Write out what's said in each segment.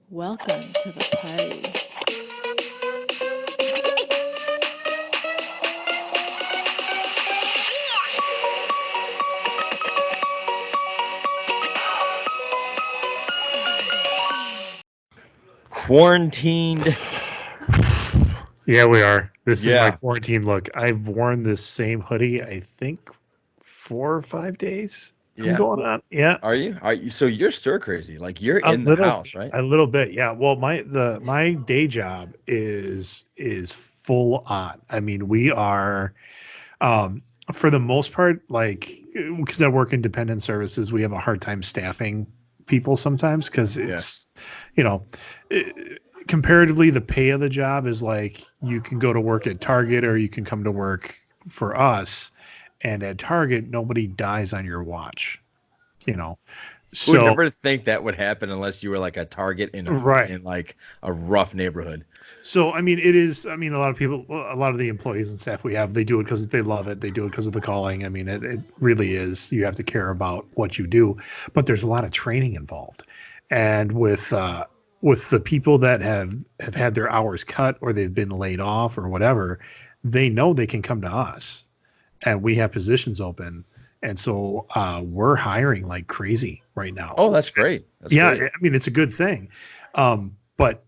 Welcome to the party. Quarantined. Yeah, we are. This is my Yeah. quarantine look. I've worn this same hoodie, I think, 4 or 5 days from Yeah. going on. Yeah, Are you? Are you? So you're stir crazy. Like you're a in the little, house, right? a little bit. Yeah. Well, my day job is full on. I mean, we are, um, for the most part, like because I work in dependent services, we have a hard time staffing people sometimes because Yeah. it's, you know, comparatively the pay of the job is like you can go to work at Target or you can come to work for us, and at Target nobody dies on your watch, you know. You would So never think that would happen unless you were like a target right. in like a rough neighborhood. So I mean, it is. I mean, a lot of people, a lot of the employees and staff we have, they do it because they love it. They do it because of the calling. I mean, it really is. You have to care about what you do, but there's a lot of training involved, and with the people that have had their hours cut or they've been laid off or whatever, they know they can come to us, and we have positions open, and so we're hiring like crazy right now. Oh, that's great. That's Yeah, great. I mean it's a good thing, but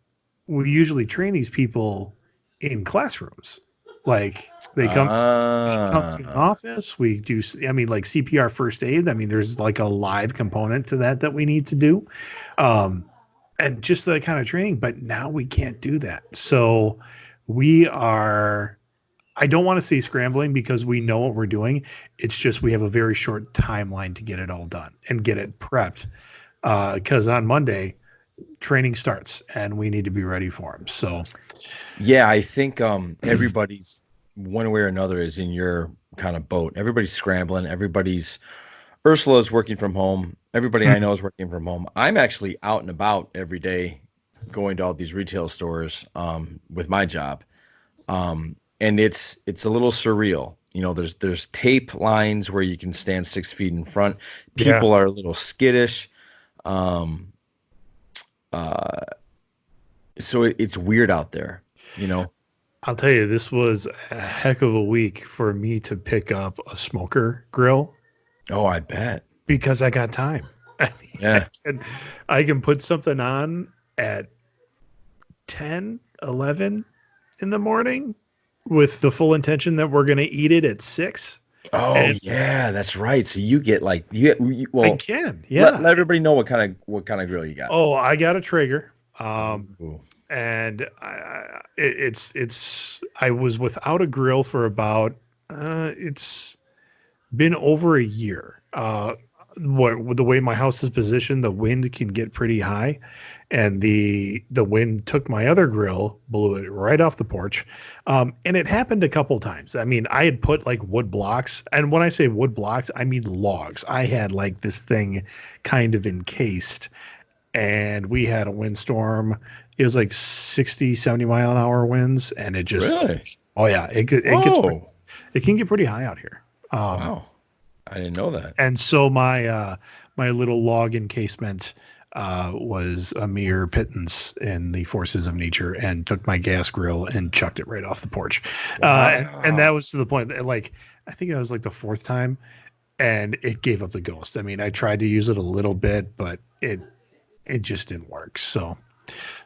we usually train these people in classrooms. Like they come to an Ah. office. We do. I mean, like CPR first aid. I mean, there's like a live component to that we need to do, um, and just that kind of training. But now we can't do that. So we are. I don't want to say scrambling because we know what we're doing. It's just we have a very short timeline to get it all done and get it prepped because on Monday training starts and we need to be ready for them. So Yeah, I think everybody's one way or another is in your kind of boat. Everybody's scrambling. Everybody's Ursula's working from home. Everybody I know is working from home. I'm actually out and about every day going to all these retail stores with my job. And it's a little surreal. You know, there's tape lines where you can stand 6 feet in front. yeah, People are a little skittish. Um, uh, so it's weird out there, you know. I'll tell you, this was a heck of a week for me to pick up a smoker grill Oh, I bet. because I got time. I mean, Yeah. I can put something on at 10, 11 in the morning with the full intention that we're going to eat it at 6. Oh, And yeah, that's right. So you get like I well, can, let yeah. let everybody know what kind of grill you got. Oh, I got a Traeger. Ooh. And it's I was without a grill for about it's been over a year. What with the way my house is positioned, the wind can get pretty high, and the wind took my other grill, blew it right off the porch. And it happened a couple times. I mean, I had put like wood blocks, and when I say wood blocks, I mean logs. I had like this thing kind of encased, and we had a windstorm. It was like 60, 70 mile an hour winds, and it just, Really? oh yeah, it gets, Whoa. it can get pretty high out here. Um, Wow. I didn't know that. and so my little log encasement was a mere pittance in the forces of nature, and took my gas grill and chucked it right off the porch. And that Wow. was to the point that, like, I think that was like the fourth time, and it gave up the ghost. I mean, I tried to use it a little bit, but it just didn't work. So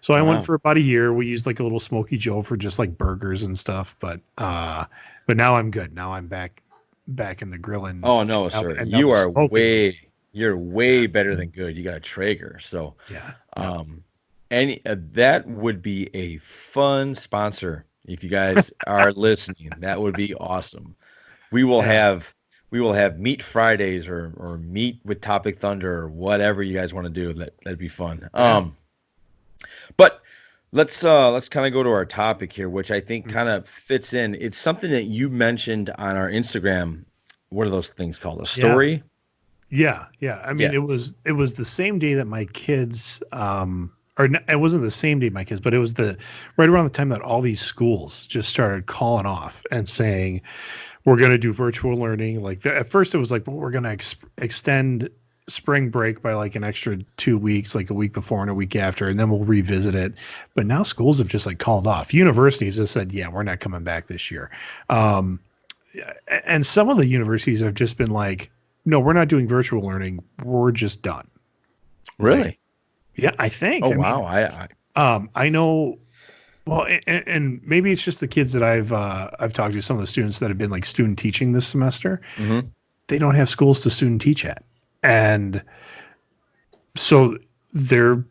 I went Wow. for about a year. We used like a little Smoky Joe for just like burgers and stuff, but now I'm good. Now I'm back in the grilling, Oh no, sir. and now You the are smoking. you're way better than good. You got a Traeger. So, Yeah, yeah. um any that would be a fun sponsor if you guys are listening. That would be awesome. We will Yeah. have we will have meat Fridays or meat with Topic Thunder or whatever you guys want to do. That'd be fun. Yeah. But let's kind of go to our topic here, which I think Mm. kind of fits in. It's something that you mentioned on our Instagram. What are those things called? A Yeah. story? Yeah. Yeah. I mean, Yeah. it was the same day that my kids, it wasn't the same day my kids, but it was the right around the time that all these schools just started calling off and saying we're going to do virtual learning. Like at first, it was like, well, we're going to extend spring break by like an extra 2 weeks, like a week before and a week after, and then we'll revisit it. But now schools have just like called off. Universities have said, yeah, we're not coming back this year. Um, and some of the universities have just been like, no, we're not doing virtual learning. We're just done. Really? Like, yeah, I think. Oh, I mean, wow. I know. Well, and maybe it's just the kids that I've talked to. Some of the students that have been like student teaching this semester, Mhm. they don't have schools to student teach at, and so they're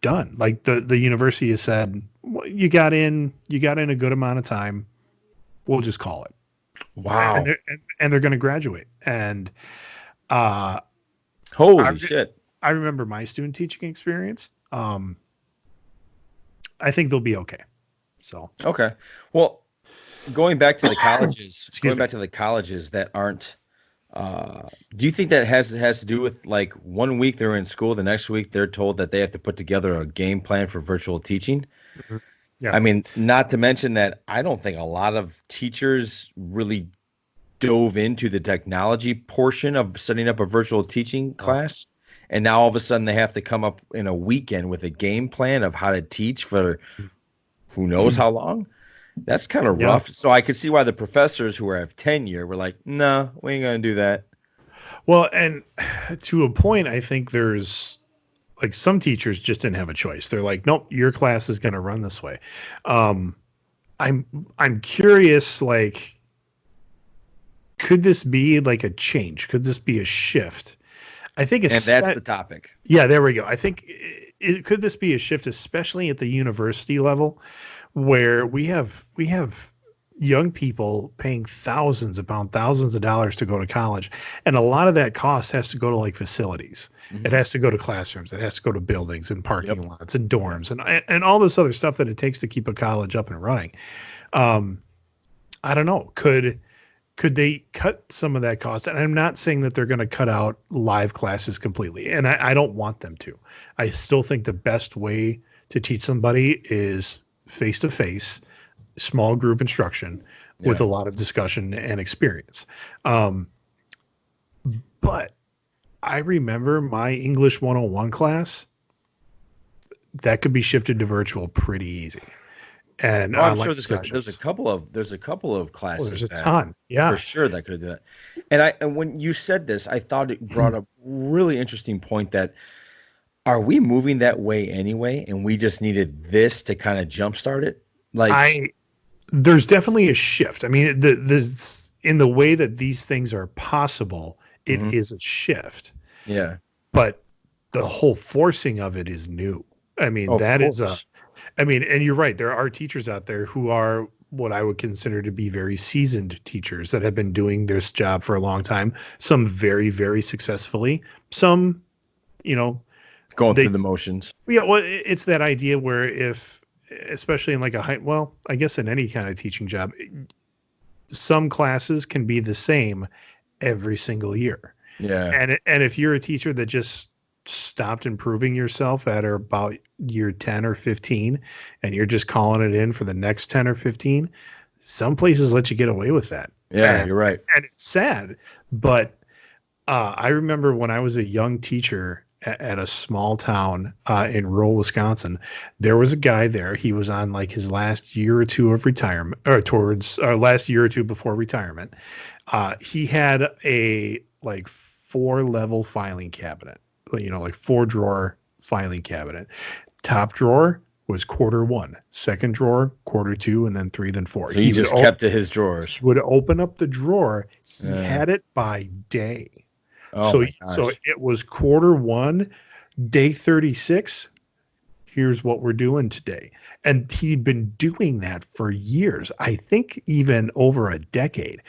done. Like the university has said, well, you got in a good amount of time. We'll just call it. Wow. And they're going to graduate. And Holy shit. I remember my student teaching experience. I think they'll be okay. So Okay. Well, going back to the colleges, that aren't. Do you think that has to do with like 1 week they're in school, the next week they're told that they have to put together a game plan for virtual teaching? Mm-hmm. Yeah. I mean, not to mention that I don't think a lot of teachers really dove into the technology portion of setting up a virtual teaching class. And now all of a sudden they have to come up in a weekend with a game plan of how to teach for who knows how long. That's kind of rough. So I could see why the professors who have tenure were like, no, we ain't going to do that. Well, and to a point, I think there's like some teachers just didn't have a choice. They're like, nope, your class is going to run this way. I'm curious, like, could this be like a change? Could this be a shift? I think and that's the topic. Yeah, there we go. I think could this be a shift, especially at the university level, where we have young people paying thousands of dollars to go to college, and a lot of that cost has to go to like facilities. Mm-hmm. It has to go to classrooms. It has to go to buildings and parking lots and dorms and all this other stuff that it takes to keep a college up and running. I don't know. Could they cut some of that cost? And I'm not saying that they're going to cut out live classes completely, and I don't want them to. I still think the best way to teach somebody is face-to-face, small group instruction with a lot of discussion and experience. But I remember my English 101 class, that could be shifted to virtual pretty easy. And I'm sure there's a couple of classes. There's a ton, for sure that could do that. And when you said this, I thought it brought up a really interesting point that are we moving that way anyway, and we just needed this to kind of jumpstart it? Like, there's definitely a shift. I mean, this in the way that these things are possible, it is a shift. Yeah, but the whole forcing of it is new. I mean, and you're right. There are teachers out there who are what I would consider to be very seasoned teachers that have been doing this job for a long time. Some very, very successfully. Some, going through the motions. Yeah, well, it's that idea where especially in like I guess in any kind of teaching job, some classes can be the same every single year. Yeah. And if you're a teacher that just stopped improving yourself at or about year 10 or 15, and you're just calling it in for the next 10 or 15, some places let you get away with that. Yeah, you're right. And it's sad, but I remember when I was a young teacher at a small town in rural Wisconsin, there was a guy there. He was on like his last year or two of retirement, or towards last year or two before retirement. He had a like 4-level filing cabinet, like 4-drawer filing cabinet. Top drawer was quarter 1, second drawer, quarter 2, and then 3, then 4. So he just kept his drawers. He would open up the drawer. He had it by day. Oh, so it was quarter 1, day 36. Here's what we're doing today. And he'd been doing that for years. I think even over a decade.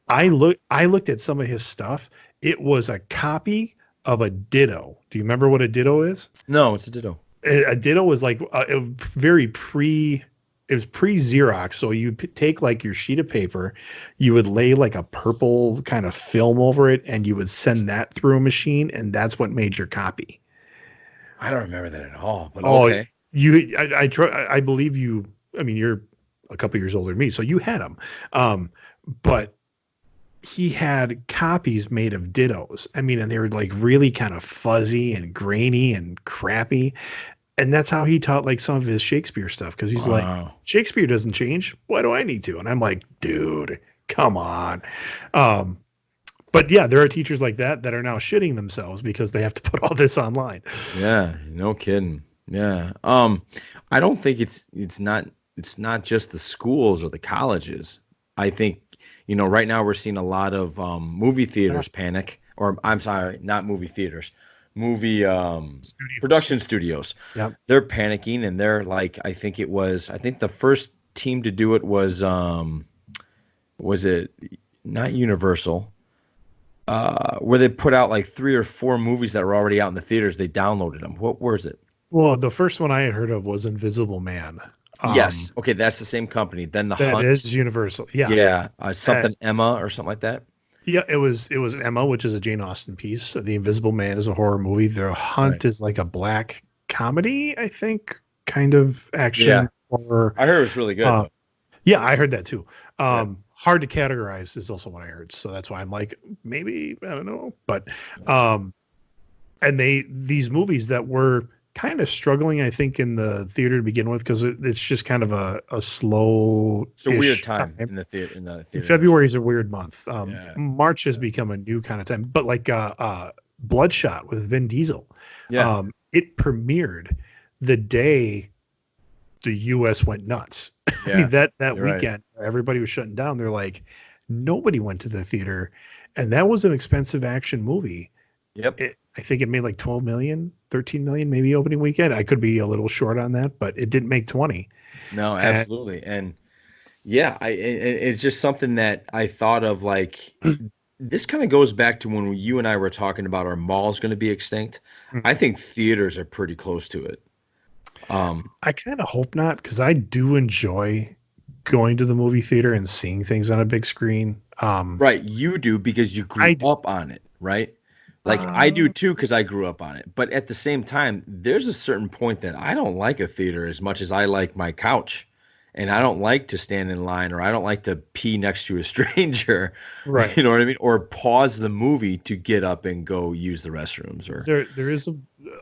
I looked at some of his stuff. It was a copy of a ditto. Do you remember what a ditto is? No, it's a ditto. A ditto was like it was pre-Xerox. So you take like your sheet of paper, you would lay like a purple kind of film over it, and you would send that through a machine, and that's what made your copy. I don't remember that at all, but okay. I believe you, I mean, you're a couple years older than me, so you had them. But he had copies made of dittos. I mean, and they were like really kind of fuzzy and grainy and crappy. And that's how he taught like some of his Shakespeare stuff. Cause he's like, Wow. Shakespeare doesn't change. Why do I need to? And I'm like, dude, come on. Um, but yeah, there are teachers like that are now shitting themselves because they have to put all this online. Yeah, no kidding. Yeah. I don't think it's not just the schools or the colleges. I think, right now we're seeing a lot of movie theaters panic, or I'm sorry, not movie theaters, movie Studios. production studios. Yep. They're panicking and they're like, I think the first team to do it was it not Universal? Where they put out like 3 or 4 movies that were already out in the theaters. They downloaded them. What was it? Well, the first one I had heard of was Invisible Man. Yes. Okay, that's the same company. Then The That Hunt. is Universal. Yeah. Yeah, something Emma or something like that. Yeah, it was Emma, which is a Jane Austen piece. The Invisible Man is a horror movie. The Right. Hunt is like a black comedy, I think, kind of action Yeah. horror. I heard it was really good. Uh, though. Yeah, I heard that too. Yeah. Hard to categorize is also what I heard. So that's why I'm like, maybe, I don't know. But and these movies that were kind of struggling, I think, in the theater to begin with, because it's just kind of a slow. It's a weird time in the theater. February is a weird month. Yeah. March has become a new kind of time. But like Bloodshot with Vin Diesel. Yeah. It premiered the day the US went nuts. I Yeah. mean, that You're right. weekend, everybody was shutting down. They're like, nobody went to the theater. And that was an expensive action movie. Yep. I think it made like 12 million, 13 million, maybe opening weekend. I could be a little short on that, but it didn't make 20. No, absolutely. And yeah, it's just something that I thought of, like, this kind of goes back to when you and I were talking about our malls going to be extinct. I think theaters are pretty close to it. I kind of hope not, because I do enjoy going to the movie theater and seeing things on a big screen. Right, you do because you grew up on it, right? Like I do too, because I grew up on it. But at the same time, there's a certain point that I don't like a theater as much as I like my couch. And I don't like to stand in line, or I don't like to pee next to a stranger. Right. You know what I mean? Or pause the movie to get up and go use the restrooms. Or There is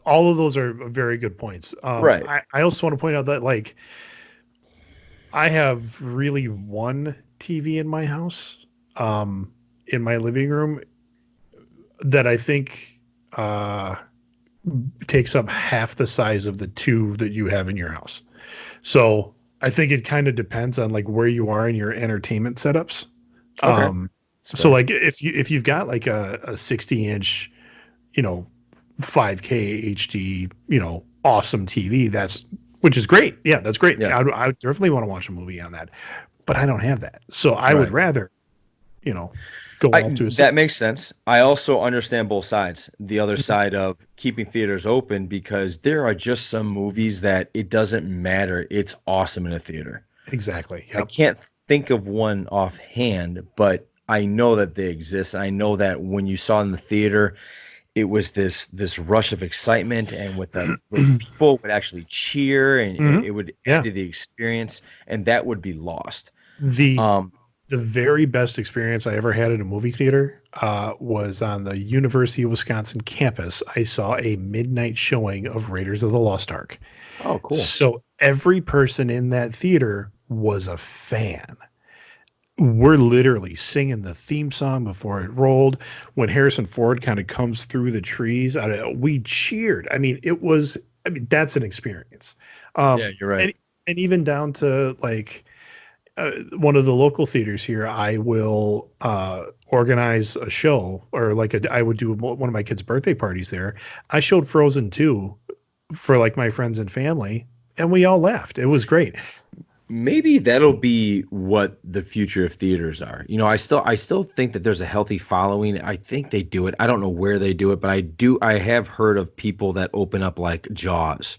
all of those are very good points. Right. I also want to point out that, like, I have really one TV in my house, in my living room, that I think takes up half the size of the 2 that you have in your house. So I think it kind of depends on like where you are in your entertainment setups. Okay. So like if you've got like a 60-inch, 5K HD, awesome TV, which is great. Yeah, that's great. Yeah. I would definitely want to watch a movie on that, but I don't have that. So I would rather, go off to a that makes sense. I also understand both sides. The other side of keeping theaters open, because there are just some movies that it doesn't matter. It's awesome in a theater. Exactly. I Yep. can't think of one offhand, but I know that they exist. I know that when you saw in the theater, it was this rush of excitement, and with people would actually cheer, and it would add to the experience, and that would be lost. The very best experience I ever had at a movie theater was on the University of Wisconsin campus. I saw a midnight showing of Raiders of the Lost Ark. Oh, cool. So every person in that theater was a fan. We're literally singing the theme song before it rolled. When Harrison Ford kind of comes through the trees, we cheered. I mean, that's an experience. Yeah, you're right. And even down to like, one of the local theaters here, I will organize a show, or like I would do one of my kids' birthday parties there. I showed Frozen 2 for like my friends and family, and we all laughed. It was great. Maybe that'll be what the future of theaters are. I still think that there's a healthy following. I think they do it. I don't know where they do it, but I have heard of people that open up like Jaws.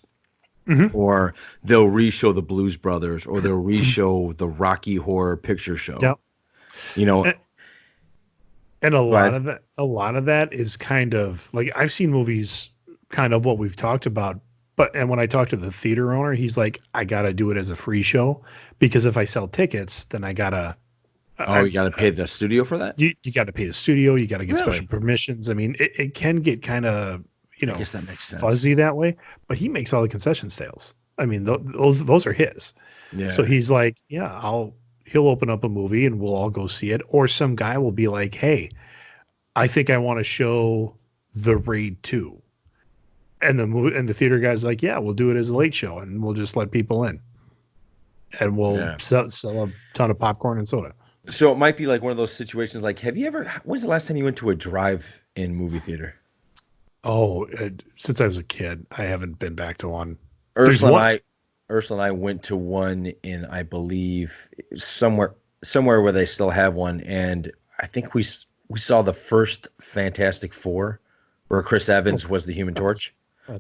Or they'll re-show the Blues Brothers, or they'll re-show the Rocky Horror Picture Show. Yep. And a lot of that is kind of like, I've seen movies kind of what we've talked about, and when I talk to the theater owner, he's like, I gotta do it as a free show, because if I sell tickets, then I gotta Oh, you got to pay the studio for that? You got to pay the studio. You got to get Really? special permissions. I mean, it can get kind of, I guess that makes sense. fuzzy that way, but he makes all the concession sales. I mean, those are his. Yeah. So he's like, yeah, he'll open up a movie and we'll all go see it. Or some guy will be like, hey, I think I want to show The Raid 2. And the theater guy's like, yeah, we'll do it as a late show and we'll just let people in. And we'll sell a ton of popcorn and soda. So it might be like one of those situations like, when's the last time you went to a drive-in movie theater? Oh, since I was a kid, I haven't been back to one. Ursula and I went to one in, I believe, somewhere where they still have one, and I think we saw the first Fantastic Four, where Chris Evans was the Human Torch.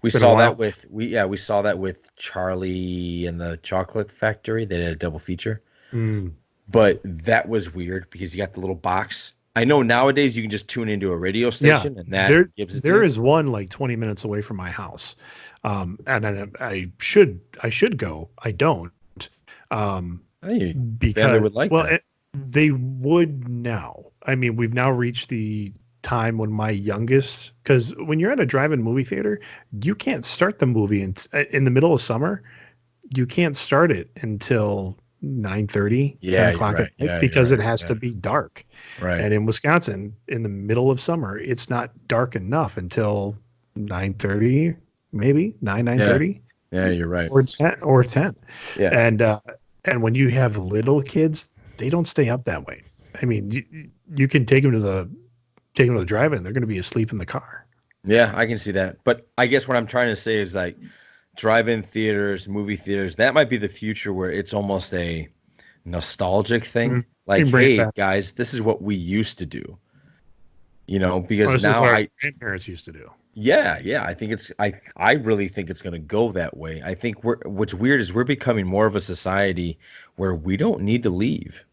We saw that with Charlie and the Chocolate Factory. They did a double feature. But that was weird because you got the little box. I know nowadays you can just tune into a radio station and that gives it to you. There is one like 20 minutes away from my house. And I should go. I don't. Because they would like that. They would now. I mean, we've now reached the time when my youngest, because when you're at a drive-in movie theater, you can't start the movie in the middle of summer. You can't start it until 9:30, 10 o'clock at night, because it has to be dark. Right. And in Wisconsin, in the middle of summer, it's not dark enough until 9:30, maybe 9:30. Yeah, you're right. Or 10. Yeah. And when you have little kids, they don't stay up that way. I mean, you can take them to the drive-in, they're going to be asleep in the car. Yeah, I can see that. But I guess what I'm trying to say is like drive-in theaters, movie theaters, that might be the future where it's almost a nostalgic thing. Mm-hmm. Like, hey, guys, this is what we used to do. Because now our grandparents used to do. Yeah. I think I really think it's going to go that way. I think what's weird is we're becoming more of a society where we don't need to leave.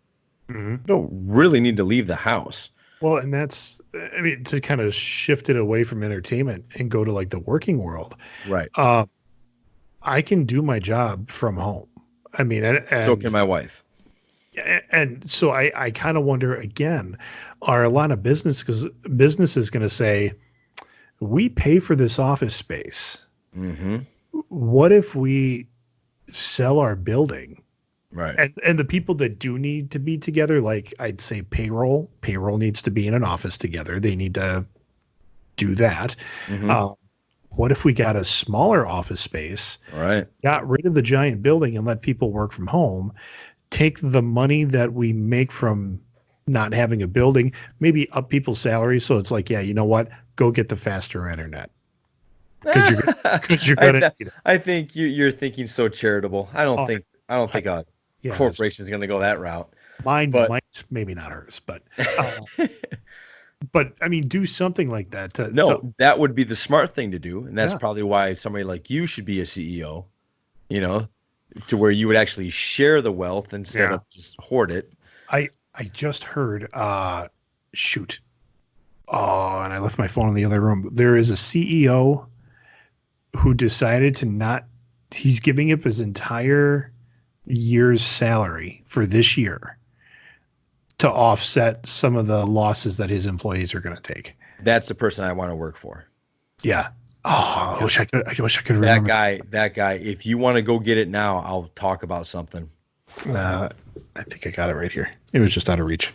Mm-hmm. We don't really need to leave the house. Well, and that's, I mean, to kind of shift it away from entertainment and go to like the working world. Right. I can do my job from home. I mean, and so can my wife. And so I kind of wonder again, are a lot of businesses going to say, we pay for this office space. Mm-hmm. What if we sell our building? Right. And the people that do need to be together, like I'd say payroll needs to be in an office together. They need to do that. Mm-hmm. What if we got a smaller office space, right? Got rid of the giant building and let people work from home, take the money that we make from not having a building, maybe up people's salaries. So it's like, yeah, you know what? Go get the faster internet. Because you're going to need it. I think you're thinking so charitable. I don't think a corporation is going to go that route. Mine might, maybe not hers, but but I mean, do something like that. That would be the smart thing to do, and that's probably why somebody like you should be a CEO. To where you would actually share the wealth instead of just hoard it. I just heard. Shoot. Oh, and I left my phone in the other room. There is a CEO who decided to not. He's giving up his entire year's salary for this year to offset some of the losses that his employees are going to take. That's the person I want to work for. Yeah. Oh, I wish I could remember. That guy. If you want to go get it now, I'll talk about something. I think I got it right here. It was just out of reach.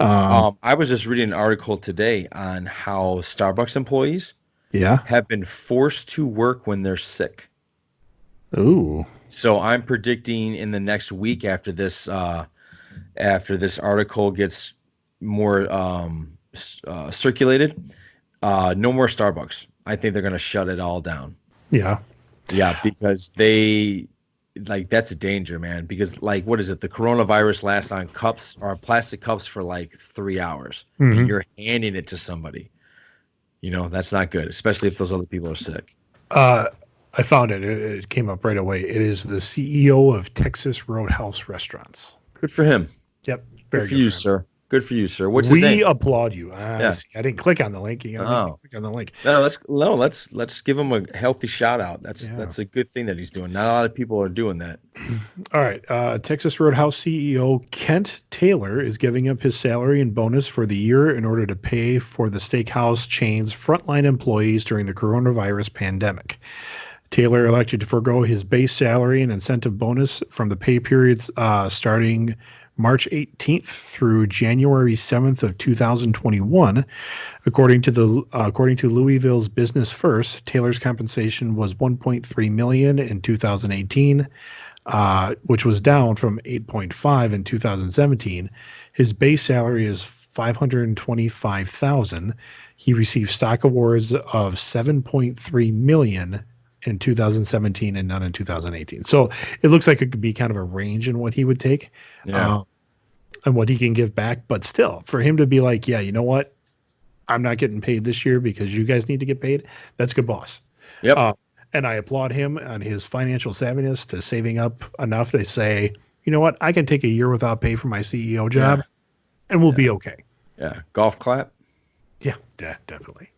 I was just reading an article today on how Starbucks employees have been forced to work when they're sick. Ooh. So I'm predicting in the next week after this article gets more circulated, no more Starbucks. I think they're going to shut it all down. Yeah. Yeah, because that's a danger, man. Because what is it? The coronavirus lasts on cups or plastic cups for 3 hours. Mm-hmm. And you're handing it to somebody. That's not good, especially if those other people are sick. I found it. It came up right away. It is the CEO of Texas Roadhouse Restaurants. Good for him. Yep. Very good for you, sir. Good for you, sir. What's his name? We applaud you. Yeah. See, I didn't click on the link. You gotta click on the link. No, let's give him a healthy shout out. That's a good thing that he's doing. Not a lot of people are doing that. All right. Texas Roadhouse CEO Kent Taylor is giving up his salary and bonus for the year in order to pay for the steakhouse chain's frontline employees during the coronavirus pandemic. Taylor elected to forego his base salary and incentive bonus from the pay periods starting March 18th through January 7th of 2021. According to Louisville's Business First, Taylor's compensation was $1.3 million in 2018, which was down from $8.5 in 2017. His base salary is $525,000. He received stock awards of $7.3 million in 2017 and none in 2018. So it looks like it could be kind of a range in what he would take, and what he can give back. But still, for him to be like, yeah, you know what? I'm not getting paid this year because you guys need to get paid. That's good, boss. Yep. And I applaud him on his financial savviness to saving up enough to say, you know what? I can take a year without pay for my CEO job and we'll be okay. Yeah. Golf clap. Yeah, definitely.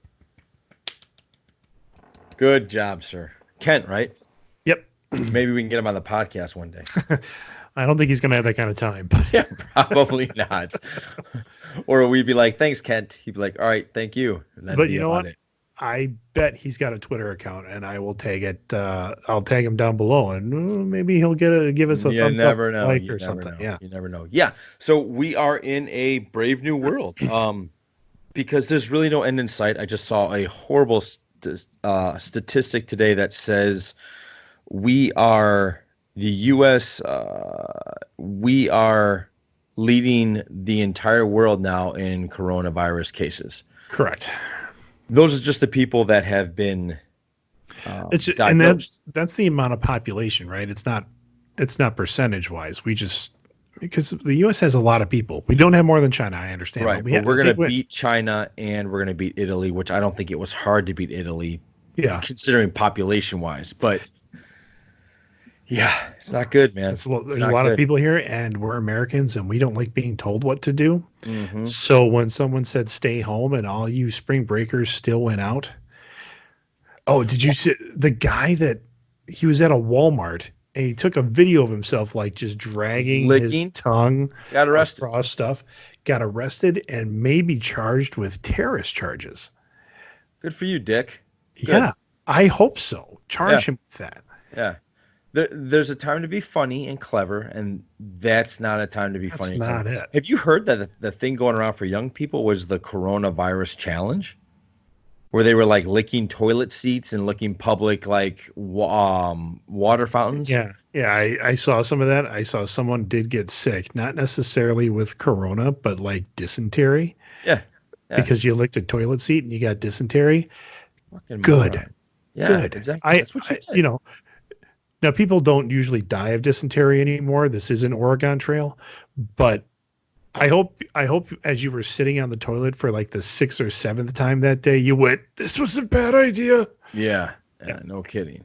Good job, sir. Kent, right? Yep. Maybe we can get him on the podcast one day. I don't think he's going to have that kind of time. But yeah, probably not. Or we'd be like, thanks, Kent. He'd be like, all right, thank you. And that'd but be you know about what? it. I bet he's got a Twitter account, and I will tag it. I'll tag him down below, and maybe he'll give us a thumbs up, like, or something. Yeah, you never know. Yeah. So we are in a brave new world. Because there's really no end in sight. I just saw a horrible statistic today that says the U.S. We are leading the entire world now in coronavirus cases. Correct. Those are just the people that have been diagnosed. And that's the amount of population, right? It's not percentage wise. Because the U.S. has a lot of people. We don't have more than China. I understand. Right. But we're going to beat China and we're going to beat Italy, which I don't think it was hard to beat Italy. Yeah. Considering population wise, but yeah, it's not good, man. There's a lot of people here, and we're Americans, and we don't like being told what to do. Mm-hmm. So when someone said stay home and all you spring breakers still went out. Oh, did you see the guy that he was at a Walmart and he took a video of himself like just dragging his tongue across stuff, got arrested and maybe charged with terrorist charges. Good for you, Dick. Good. Yeah, I hope so. Charge him with that. Yeah. There's a time to be funny and clever, and that's not a time to be funny. That's not it. Have you heard that the thing going around for young people was the coronavirus challenge? Where they were like licking toilet seats and licking public like water fountains. Yeah, I saw some of that. I saw someone did get sick, not necessarily with corona, but like dysentery. Yeah. Because you licked a toilet seat and you got dysentery. Fucking good. Moron. Yeah, good. Exactly. That's what you know. Now people don't usually die of dysentery anymore. This is an Oregon Trail, but I hope as you were sitting on the toilet for like the 6th or 7th time that day, you went, "This was a bad idea." Yeah. No kidding.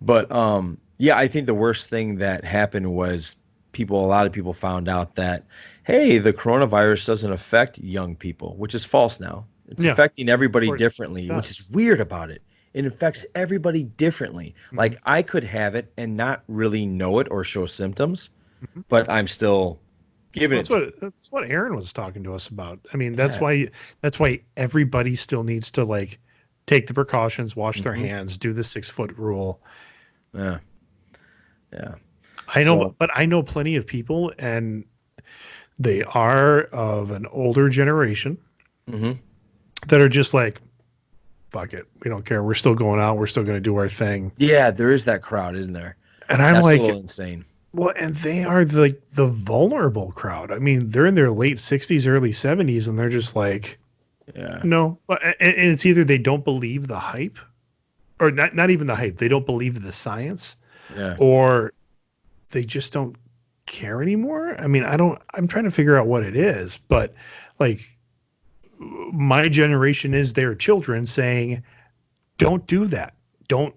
But I think the worst thing that happened was a lot of people found out that, hey, the coronavirus doesn't affect young people, which is false now. It's affecting everybody differently, which is weird about it. It affects everybody differently. Mm-hmm. Like I could have it and not really know it or show symptoms, but I'm still giving it. That's what Aaron was talking to us about. I mean, that's why everybody still needs to like take the precautions, wash their hands, do the 6-foot rule. Yeah. I know, but I know plenty of people, and they are of an older generation that are just like, fuck it, we don't care. We're still going out. We're still going to do our thing. Yeah, there is that crowd, isn't there? And I'm like, a little insane. Well, and they are the vulnerable crowd. I mean, they're in their late 60s, early 70s, and they're just like, no. And it's either they don't believe the hype, or not even the hype. They don't believe the science, or they just don't care anymore. I mean, I'm trying to figure out what it is, but like, my generation is their children saying, don't do that. Do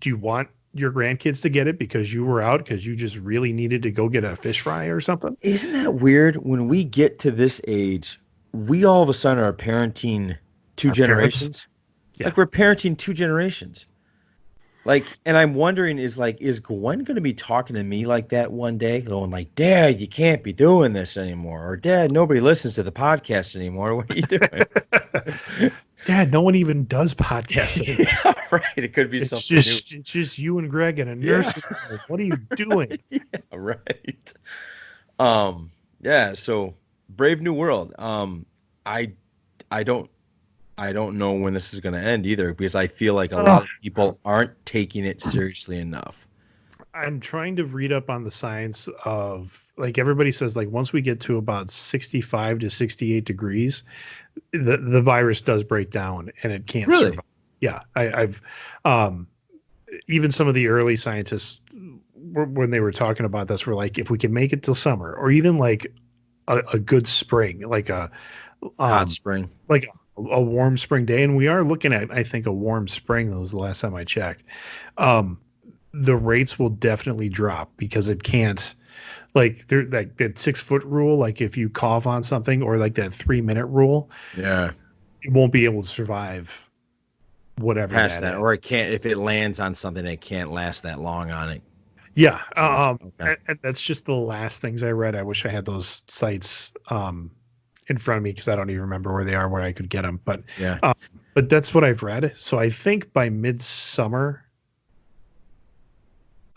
you want your grandkids to get it because you were out because you just really needed to go get a fish fry or something. Isn't that weird? When we get to this age, we all of a sudden are parenting two Our parents. generations. Yeah. Like we're parenting two generations. Like, and I'm wondering, is Gwen going to be talking to me like that one day, going like, "Dad, you can't be doing this anymore," or "Dad, nobody listens to the podcast anymore. What are you doing?" Dad, no one even does podcasting. Yeah, right. It could be It's something new. just you and Greg and a nurse. Yeah. What are you doing? Yeah, right. Yeah, so Brave New World. I I don't I don't know when this is going to end either because I feel like a lot of people aren't taking it seriously enough. I'm trying to read up on the science of, like, everybody says, like, once we get to about 65 to 68 degrees, the virus does break down and it can't Really? survive. Yeah, I've even some of the early scientists when they were talking about this were like, if we can make it till summer or even like a good spring, like a Hot spring. like a warm spring day, and we are looking at, I think, a warm spring. That was the last time I checked. The rates will definitely drop because it can't, like, they're like that 6 foot rule. Like if you cough on something, or like that 3 minute rule, Yeah. it won't be able to survive whatever Past that that, is. or it can't, if it lands on something, it can't last that long on it. Yeah. Okay. And that's just the last things I read. I wish I had those sites in front of me because I don't even remember where they are, where I could get them. But Yeah. but that's what I've read. So I think by midsummer,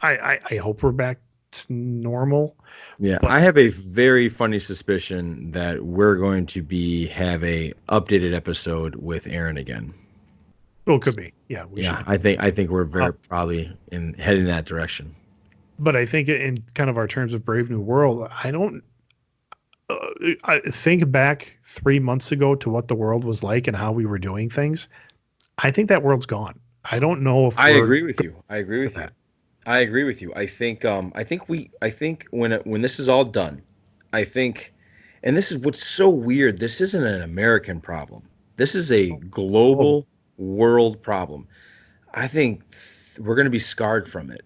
I hope we're back to normal. Yeah, But- I have a very funny suspicion that we're going to have a updated episode with Aaron again. Well, it could be. Yeah. We Yeah, should. I think we're very probably heading that direction. But I think in kind of our terms of Brave New World, I think back 3 months ago to what the world was like and how we were doing things. I think that world's gone. I don't know if I we're- agree with you. I agree with you. I agree with you. I think when this is all done, I think, and this is what's so weird, this isn't an American problem. This is a global world problem. I think we're going to be scarred from it.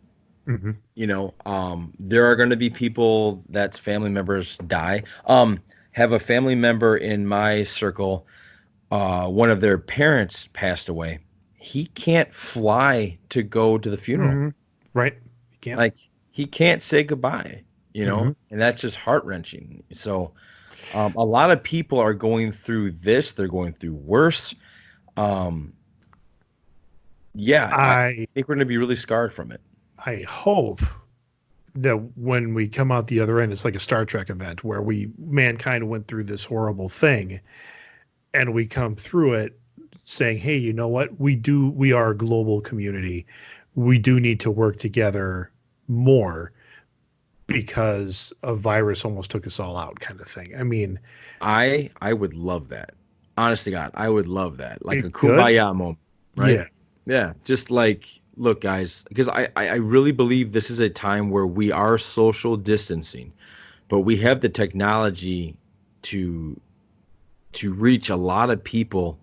Mhm. You know, there are going to be people that's family members die. Have a family member in my circle, one of their parents passed away. He can't fly to go to the funeral. Mhm. Right. You can't. Like, he can't say goodbye, you know, Mhm. and that's just heart-wrenching. So a lot of people are going through this. They're going through worse. Yeah, I think we're going to be really scarred from it. I hope that when we come out the other end, it's like a Star Trek event where mankind went through this horrible thing, and we come through it saying, hey, you know what? We are a global community. We do need to work together more because a virus almost took us all out, kind of thing. I mean, I would love that. Honest to God, I would love that. Like a It could. kumbaya moment, right? Yeah. Yeah, just like, look, guys, because I really believe this is a time where we are social distancing, but we have the technology to reach a lot of people.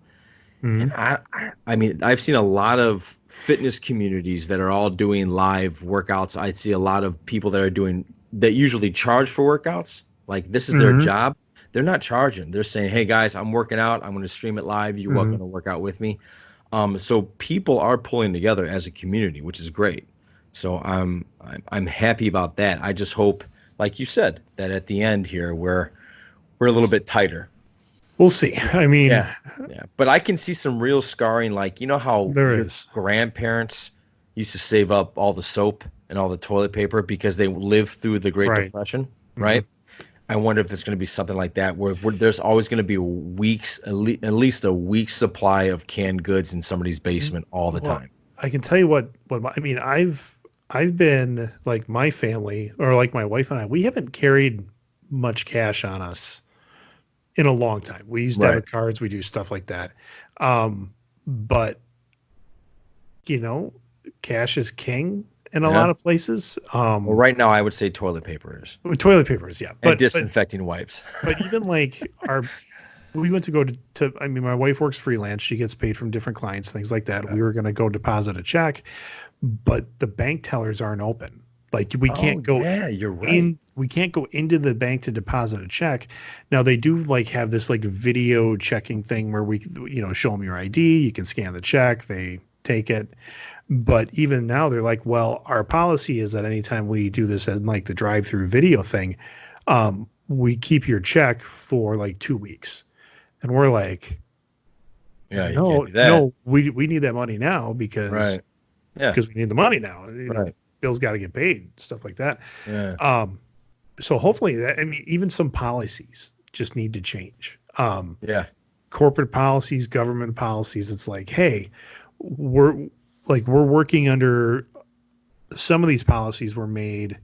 Mhm. And I mean, I've seen a lot of fitness communities that are all doing live workouts. I'd see a lot of people that usually charge for workouts. Like, this is their Mhm. job. They're not charging. They're saying, hey guys, I'm working out. I'm going to stream it live. You're welcome to work out with me. So people are pulling together as a community, which is great. So I'm happy about that. I just hope, like you said, that at the end here we're a little bit tighter. We'll see. I mean, Yeah. But I can see some real scarring. Like, you know how There your is. grandparents used to save up all the soap and all the toilet paper because they lived through the Great Right. Depression, right? I wonder if it's going to be something like that, where there's always going to be at least a week's supply of canned goods in somebody's basement all the Well, time. I can tell you what I mean. I've been, like, my family, or like my wife and I, we haven't carried much cash on us in a long time. We use Right. debit cards, we do stuff like that. But you know, cash is king in a Yeah. lot of places. Well, right now I would say toilet paper is, Toilet papers, yeah. and But disinfecting wipes. even like we went to go to I mean, my wife works freelance. She gets paid from different clients, things like that. We were going to go deposit a check, but the bank tellers aren't open. Like we can't go Yeah, you're right. we can't go into the bank to deposit a check. Now they do like have this like video checking thing where we, show them your ID, you can scan the check, they take it. But even now they're like, well, our policy is that anytime we do this as like the drive-through video thing, we keep your check for like 2 weeks. And we're like, Yeah, you no, can't do that. no, we need that money now because Right. Yeah. we need the money now. Right. Bills got to get paid, stuff like that. Yeah. So hopefully even some policies just need to change. Yeah. Corporate policies, government policies. It's like, hey, we're working under some of these policies were made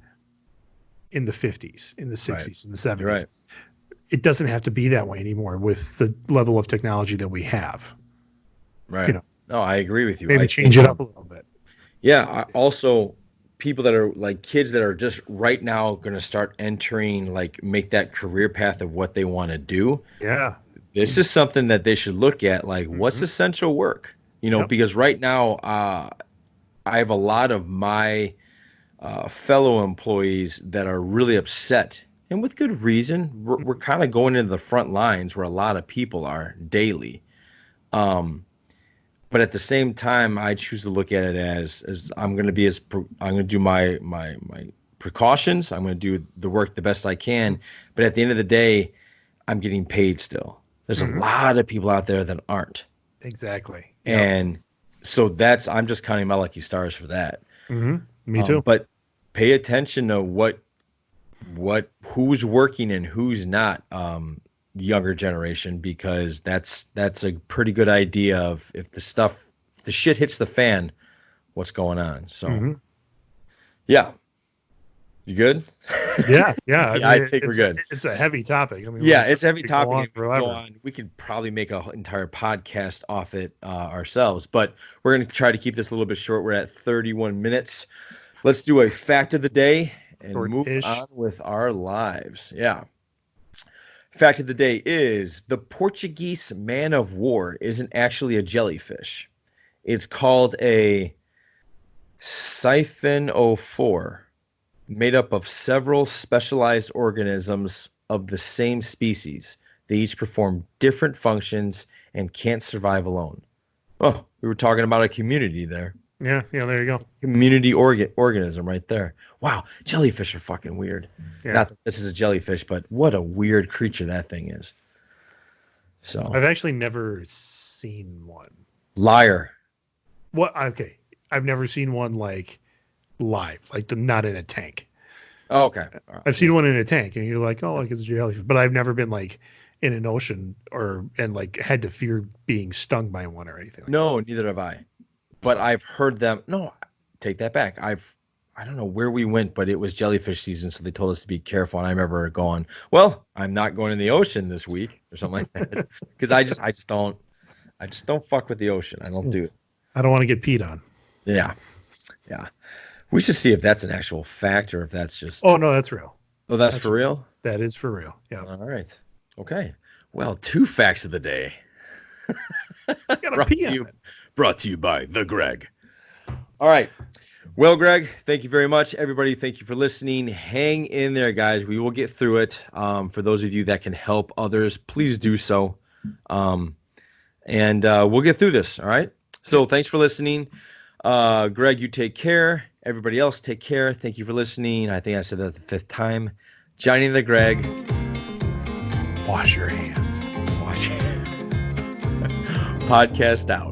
in the 50s, in the 60s, in the 70s. Right. It doesn't have to be that way anymore with the level of technology that we have. Right. No, I agree with you. Maybe change it up a little bit. Yeah. Also, people that are like kids that are just right now going to start entering, like make that career path of what they want to do. Yeah. This is something that they should look at. Like, what's essential work? Because right now, I have a lot of my fellow employees that are really upset, and with good reason. We're kind of going into the front lines where a lot of people are daily. But at the same time, I choose to look at it as I'm going to be I'm going to do my precautions. I'm going to do the work the best I can. But at the end of the day, I'm getting paid still. There's a lot of people out there that aren't. Exactly. And so I'm just counting my lucky stars for that. Me too. But pay attention to who's working and who's not, younger generation, because that's a pretty good idea of if the shit hits the fan, what's going on. So yeah. You good? Yeah. I think we're good. It's a heavy topic. I mean, it's a heavy topic. We could probably make an entire podcast off it ourselves, but we're going to try to keep this a little bit short. We're at 31 minutes. Let's do a fact of the day and move on with our lives. Yeah. Fact of the day is the Portuguese man of war isn't actually a jellyfish. It's called a siphonophore, made up of several specialized organisms of the same species. They each perform different functions and can't survive alone. Oh, we were talking about a community there. Yeah, there you go. Community organism right there. Wow, jellyfish are fucking weird. Yeah. Not that this is a jellyfish, but what a weird creature that thing is. So I've actually never seen one. Liar. What? Okay, I've never seen one like live, like not in a tank. Oh, okay. Right. I've seen one in a tank, and you're like, oh, like it's a jellyfish, but I've never been like in an ocean and like had to fear being stung by one or anything. No, neither have I. But I've heard them. No, take that back. I don't know where we went, but it was jellyfish season, so they told us to be careful. And I remember going, well, I'm not going in the ocean this week or something like that, because I just don't fuck with the ocean. I don't do it. I don't want to get peed on. Yeah. We should see if that's an actual fact or if that's just. Oh no, that's real. Oh, that's for real. That is for real. Yeah. All right. Okay. Well, 2 facts of the day. Brought to you by the Greg. All right. Well, Greg, thank you very much. Everybody, thank you for listening. Hang in there, guys. We will get through it. For those of you that can help others, please do so. And we'll get through this. All right. So thanks for listening. Greg, you take care. Everybody else, take care. Thank you for listening. I think I said that the 5th time. Johnny and TheGreg. Wash your hands. Wash your hands. Podcast out.